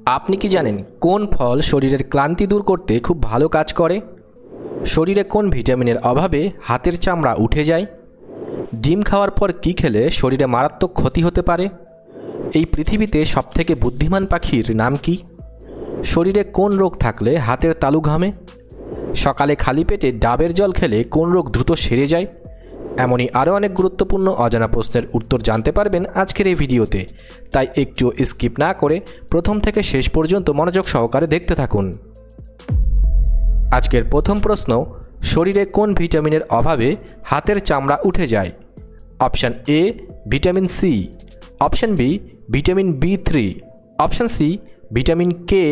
আপনি কি জানেন কোন ফল শরীরের ক্লান্তি দূর করতে খুব ভালো কাজ করে? শরীরে কোন ভিটামিনের অভাবে হাতের চামড়া উঠে যায়? ডিম খাওয়ার পর কী খেলে শরীরে মারাত্মক ক্ষতি হতে পারে? এই পৃথিবীতে সবথেকে বুদ্ধিমান পাখির নাম কি? শরীরে কোন রোগ থাকলে হাতের তালু ঘামে? সকালে খালি পেটে ডাবের জল খেলে কোন রোগ দ্রুত সেরে যায়? এমনই আরও অনেক গুরুত্বপূর্ণ অজানা প্রশ্নের উত্তর জানতে পারবেন আজকের এই ভিডিওতে, তাই একটু স্কিপ না করে প্রথম থেকে শেষ পর্যন্ত মনোযোগ সহকারে দেখতে থাকুন। আজকের প্রথম প্রশ্ন, শরীরে কোন ভিটামিনের অভাবে হাতের চামড়া উঠে যায়? Option A vitamin C, option B vitamin বি3, অপশান সি ভিটামিন কে,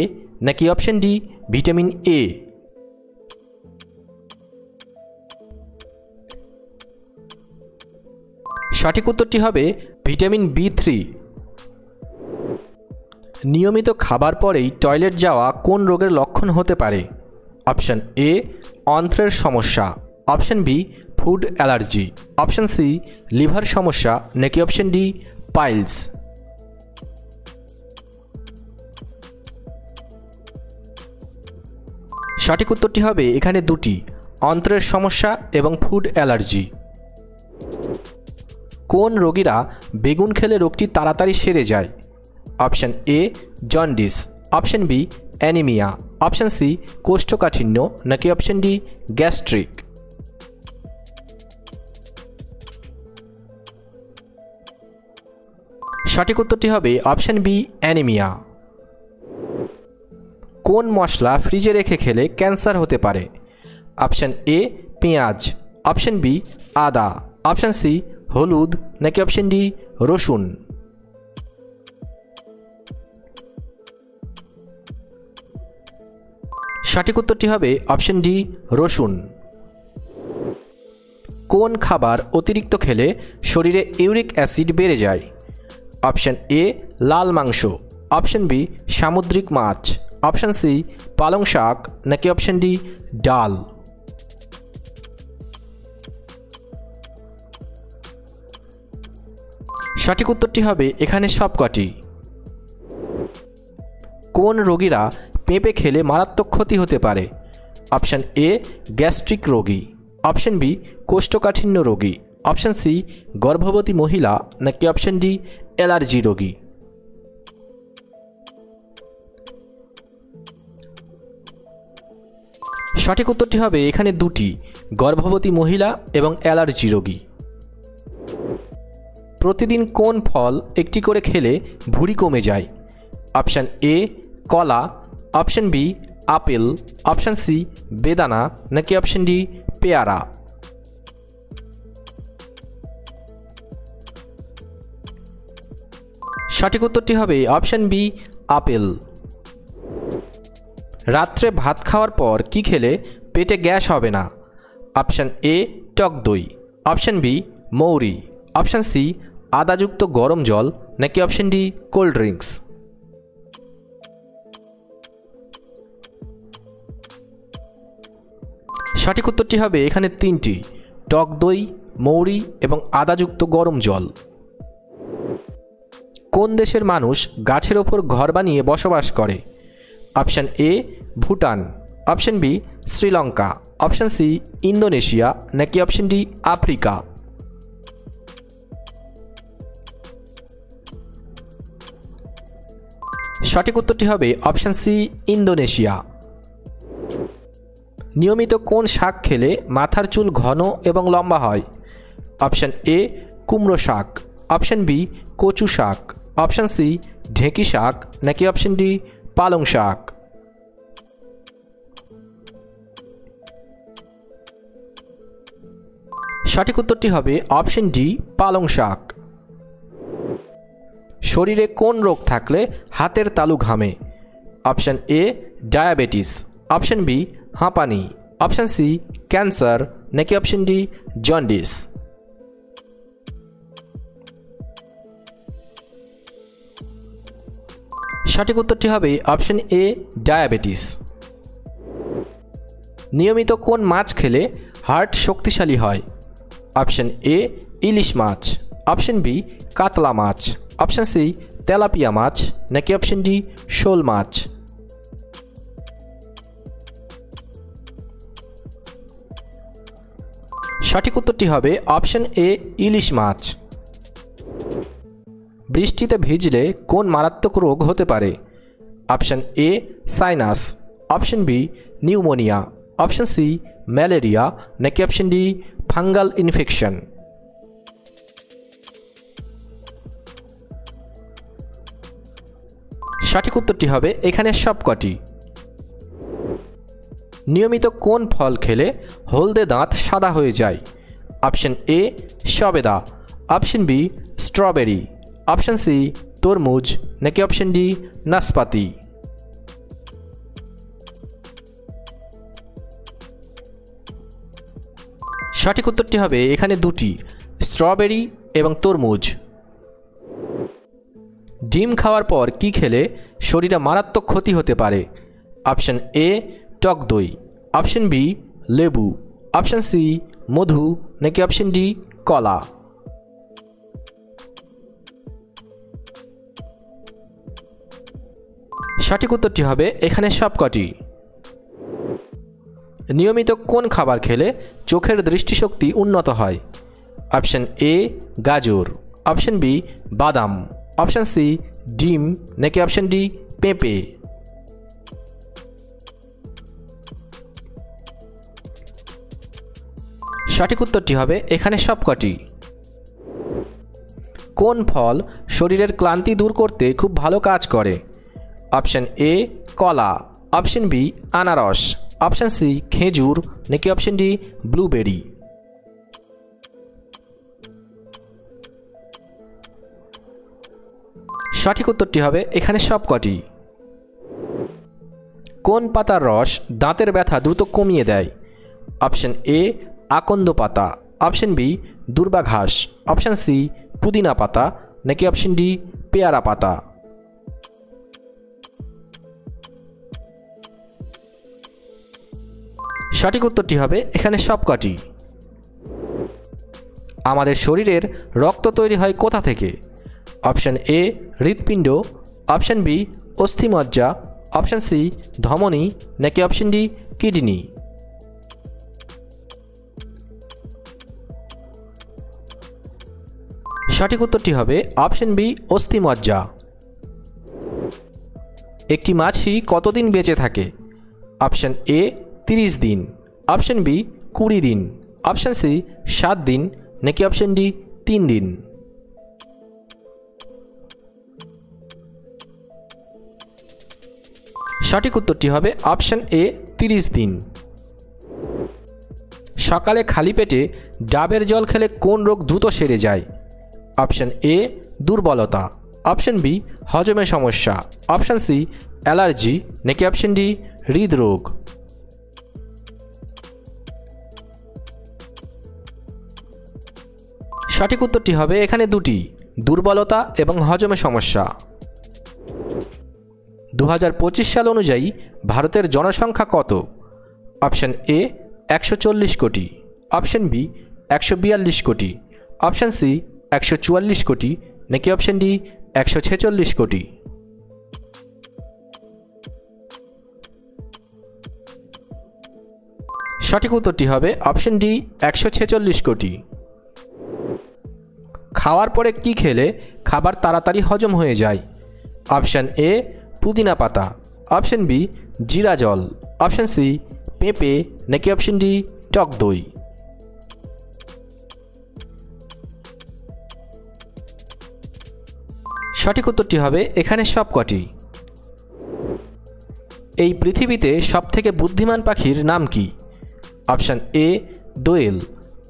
নাকি অপশান ডি ভিটামিন এ? সঠিক উত্তরটি হবে ভিটামিন বি3। নিয়মিত খাবার পরেই টয়লেট যাওয়া কোন রোগের লক্ষণ হতে পারে? অপশান এ অন্ত্রের সমস্যা, option B food allergy, option C liver সমস্যা, নাকি অপশান ডি পাইলস? সঠিক উত্তরটি হবে এখানে দুটি, অন্ত্রের সমস্যা এবং ফুড অ্যালার্জি। কোন রোগীরা বেগুন খেলে রোগটি তাড়াতাড়ি সেরে যায়? Option A jaundice, option B anaemia, option C কোষ্ঠকাঠিন্য, নাকি অপশান ডি গ্যাস্ট্রিক? সঠিক উত্তরটি হবে অপশান বি অ্যানিমিয়া। কোন মশলা ফ্রিজে রেখে খেলে ক্যান্সার হতে পারে? অপশান এ পেঁয়াজ, অপশান বি আদা, অপশান সি হলুদ, নাকি অপশান ডি রসুন? সঠিক উত্তরটি হবে অপশান ডি রসুন। কোন খাবার অতিরিক্ত খেলে শরীরে ইউরিক অ্যাসিড বেড়ে যায়? অপশান এ লাল মাংস, অপশান বি সামুদ্রিক মাছ, অপশান সি পালং শাক, নাকি অপশান ডি ডাল? সঠিক উত্তরটি হবে এখানে সবকটি। কোন রোগীরা পেঁপে খেলে মারাত্মক ক্ষতি হতে পারে? অপশান এ গ্যাস্ট্রিক রোগী, অপশান বি কোষ্ঠকাঠিন্য রোগী, অপশান সি গর্ভবতী মহিলা, নাকি অপশান ডি অ্যালার্জি রোগী? সঠিক উত্তরটি হবে এখানে দুটি, গর্ভবতী মহিলা এবং অ্যালার্জি রোগী। প্রতিদিন কোন ফল একটি করে খেলে ভুঁড়ি কমে যায়? অপশান এ কলা, option B apple, option C বেদানা, নাকি অপশান ডি পেয়ারা? সঠিক উত্তরটি হবে অপশান বি আপেল। রাত্রে ভাত খাওয়ার পর কি খেলে পেটে গ্যাস হবে না? অপশান এ টক দই, অপশান বি মৌরি, অপশান সি আদাযুক্ত গরম জল, নাকি অপশান ডি কোল্ড ড্রিঙ্কস? সঠিক উত্তরটি হবে এখানে তিনটি, টক দই, মৌরি এবং আদাযুক্ত গরম জল। কোন দেশের মানুষ গাছের ওপর ঘর বানিয়ে বসবাস করে? Option A Bhutan, option B Sri Lanka, option C Indonesia, নাকি অপশান ডি আফ্রিকা? সঠিক উত্তরটি হবে অপশান সি ইন্দোনেশিয়া। নিয়মিত কোন শাক খেলে মাথার চুল ঘন এবং লম্বা হয়? অপশান এ কুমড়ো শাক, অপশান বি কচু শাক, অপশান সি ঢেঁকি শাক, নাকি অপশান ডি পালং শাক? সঠিক উত্তরটি হবে অপশান ডি পালং শাক। শরীরে কোন রোগ থাকলে হাতের তালু ঘামে? Option A diabetes, option B হাঁপানি, অপশান সি ক্যান্সার, নাকি অপশান ডি জন্ডিস? সঠিক উত্তরটি হবে অপশান এ ডায়াবেটিস। নিয়মিত কোন মাছ খেলে হার্ট শক্তিশালী হয়? অপশান এ ইলিশ মাছ, অপশান বি কাতলা মাছ, অপশান সি তেলাপিয়া মাছ নাকি অপশন ডি শোল মাছ? সঠিক উত্তরটি হবে অপশন এ ইলিশ মাছ। বৃষ্টিতে ভিজলে কোন মারাত্মক রোগ হতে পারে? Option A sinus, option B pneumonia, option C malaria নাকি অপশন ডি ফাঙ্গাল ইনফেকশন? সঠিক উত্তরটি হবে এখানে সবকটি। নিয়মিত কোন ফল খেলে হলদে দাঁত সাদা হয়ে যায়? অপশন এ সবেদা, option B strawberry, option C তরমুজ নাকি অপশন ডি নাশপাতি? সঠিক উত্তরটি হবে এখানে দুটি, স্ট্রবেরি এবং তরমুজ। ডিম খাওয়ার পর কি খেলে শরীরে মারাত্মক ক্ষতি হতে পারে? অপশন এ টক দই, অপশন বি লেবু, অপশন সি মধু নাকি অপশন ডি কলা? সঠিক উত্তরটি হবে এখানে সবকটি। নিয়মিত কোন খাবার খেলে চোখের দৃষ্টিশক্তি উন্নত হয়? অপশন এ গাজর, অপশন বি বাদাম, অপশন সি ডিম নাকি অপশন ডি পেঁপে? সঠিক উত্তরটি হবে এখানে সবকটি। কোন ফল শরীরের ক্লান্তি দূর করতে খুব ভালো কাজ করে? অপশন এ কলা, অপশন বি আনারস, অপশন সি খেজুর নাকি অপশন ডি ব্লুবেরি? সঠিক উত্তরটি হবে এখানে সবকটি। কোন পাতার রস দাঁতের ব্যথা দ্রুত কমিয়ে দেয়? অপশন এ আকন্দ পাতা, অপশন বি দুর্বা ঘাস, অপশন সি পুদিনা পাতা নাকি অপশন ডি পেয়ারা পাতা? সঠিক উত্তরটি হবে এখানে সবকটি। আমাদের শরীরের রক্ত তৈরি হয় কোথা থেকে? অপশন এ হৃৎপিণ্ড, অপশন বি অস্থিমজ্জা, অপশন সি ধমনী নাকি অপশন ডি কিডনি? সঠিক উত্তরটি হবে অপশন বি অস্থিমজ্জা। একটি মাছি কতদিন বেঁচে থাকে? অপশন এ 30 দিন, অপশন বি 20 দিন, অপশন সি 7 দিন নাকি অপশন ডি 3 দিন? সঠিক উত্তরটি হবে অপশন এ 30 দিন। সকালে খালি পেটে ডাবের জল খেলে কোন রোগ দ্রুত সেরে যায়? অপশন এ দুর্বলতা, অপশন বি হজমের সমস্যা, অপশন সি অ্যালার্জি নাকি অপশন ডি হৃদরোগ? সঠিক উত্তরটি হবে এখানে দুটি, দুর্বলতা এবং হজমের সমস্যা। 2025 সাল অনুযায়ী ভারতের জনসংখ্যা কত? অপশন এ 140 কোটি, অপশন বি 142 কোটি, অপশন সি 144 কোটি নাকি অপশন ডি 146 কোটি? সঠিক উত্তরটি হবে অপশন ডি 146 কোটি। খাওয়ার পরে কি খেলে খাবার তাড়াতাড়ি হজম হয়ে যায়? অপশন এ পুদিনা পাতা, অপশন বি জিরা জল, অপশন সি পেঁপে নাকি অপশন ডি টক দই? সঠিক উত্তরটি হবে এখানে সবকটি। এই পৃথিবীতে সবথেকে বুদ্ধিমান পাখির নাম কি? অপশন এ দোয়েল,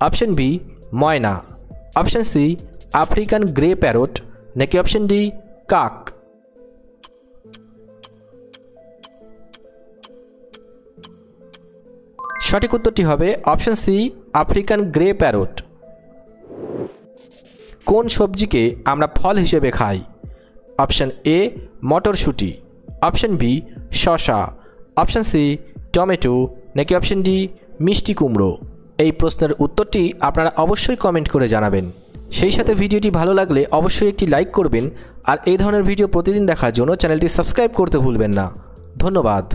অপশন বি ময়না, option C African grey parrot নাকি অপশন ডি কাক? সঠিক উত্তরটি হবে option C African grey parrot. কোন সবজিকে আমরা ফল হিসেবে খাই? অপশন এ মটরশুঁটি, অপশন বি শসা, অপশন সি টমেটো নাকি অপশন ডি মিষ্টি কুমড়ো? এই প্রশ্নের উত্তরটি আপনারা অবশ্যই কমেন্ট করে জানাবেন। সেই সাথে ভিডিওটি ভালো লাগলে অবশ্যই একটি লাইক করবেন আর এই ধরনের ভিডিও প্রতিদিন দেখার জন্য চ্যানেলটি সাবস্ক্রাইব করতে ভুলবেন না। ধন্যবাদ।